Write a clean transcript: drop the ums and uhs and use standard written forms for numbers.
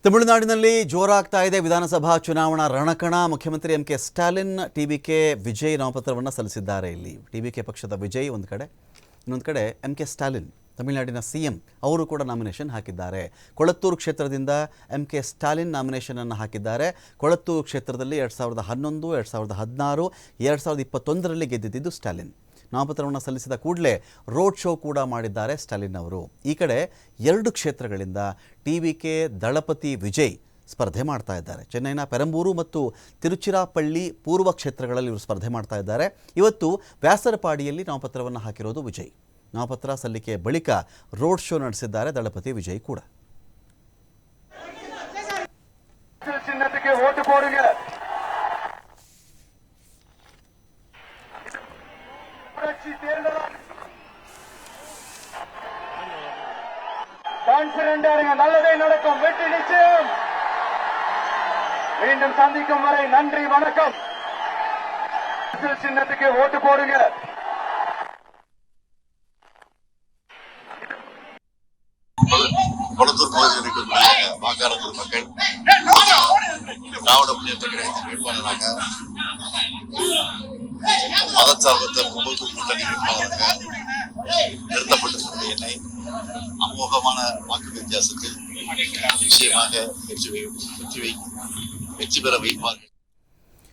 ತಮಿಳುನಾಡಿನಲ್ಲಿ ಜೋರಾಗ್ತಾ ಇದೆ ವಿಧಾನಸಭಾ ಚುನಾವಣಾ ರಣಕಣ. ಮುಖ್ಯಮಂತ್ರಿ ಎಂ ಕೆ ಸ್ಟಾಲಿನ್ ಟಿಬಿಕೆ ವಿಜಯ್ ನಾಮಪತ್ರವನ್ನು ಸಲ್ಲಿಸಿದ್ದಾರೆ. ಇಲ್ಲಿ ಟಿಬಿಕೆ ಪಕ್ಷದ ವಿಜಯ್ ಒಂದು ಕಡೆ, ಇನ್ನೊಂದು ಕಡೆ ಎಂ ಕೆ ಸ್ಟಾಲಿನ್ ತಮಿಳುನಾಡಿನ ಸಿಎಂ ಅವರು ಕೂಡ ನಾಮಿನೇಷನ್ ಹಾಕಿದ್ದಾರೆ. ಕೊಳತ್ತೂರು ಕ್ಷೇತ್ರದಿಂದ ಎಂ ಕೆ ಸ್ಟಾಲಿನ್ ನಾಮಿನೇಷನ್ ಅನ್ನು ಹಾಕಿದ್ದಾರೆ. ಕೊಳತ್ತೂರು ಕ್ಷೇತ್ರದಲ್ಲಿ 2011, 2016, 2021ರಲ್ಲಿ ಗೆದ್ದಿದ್ದು ಸ್ಟಾಲಿನ್. ನಾಮಪತ್ರವನ್ನು ಸಲ್ಲಿಸಿದ ಕೂಡಲೇ ರೋಡ್ ಶೋ ಕೂಡ ಮಾಡಿದ್ದಾರೆ ಸ್ಟಾಲಿನ್ ಅವರು. ಈ ಕಡೆ 2 ಕ್ಷೇತ್ರಗಳಿಂದ ಟಿವಿಕೆ ದಳಪತಿ ವಿಜಯ್ ಸ್ಪರ್ಧೆ ಮಾಡ್ತಾ ಇದ್ದಾರೆ. ಚೆನ್ನೈನ ಪೆರಂಬೂರು ಮತ್ತು ತಿರುಚಿರಾಪಳ್ಳಿ ಪೂರ್ವ ಕ್ಷೇತ್ರಗಳಲ್ಲಿ ಇವರು ಸ್ಪರ್ಧೆ ಮಾಡ್ತಾ ಇದ್ದಾರೆ. ಇವತ್ತು ವ್ಯಾಸರಪಾಡಿಯಲ್ಲಿ ನಾಮಪತ್ರವನ್ನು ಹಾಕಿರೋದು ವಿಜಯ್. ನಾಮಪತ್ರ ಸಲ್ಲಿಕೆ ಬಳಿಕ ರೋಡ್ ಶೋ ನಡೆಸಿದ್ದಾರೆ ದಳಪತಿ ವಿಜಯ್ ಕೂಡ. நல்லதே நடக்கும், வெற்றி நிச்சயம். மீண்டும் சந்திக்கும் வரை நன்றி, வணக்கம். சின்னத்துக்கு ஓட்டு போடுங்க. கொளத்தூர் பகுதியில் இருக்கக்கூடிய வாக்காளர்கள் மக்கள் திராவிட முன்னேற்ற கழகத்தின் வேட்பாளராக மதச்சார்பற்ற முற்போக்கு கூட்டணி வேட்பாளராக நிறுத்தப்பட்டிருக்கக்கூடிய என்னை அமோகமான வாக்கு வித்தியாசத்தில் நிச்சயமாக வெற்றி பெற வைப்பார்கள்.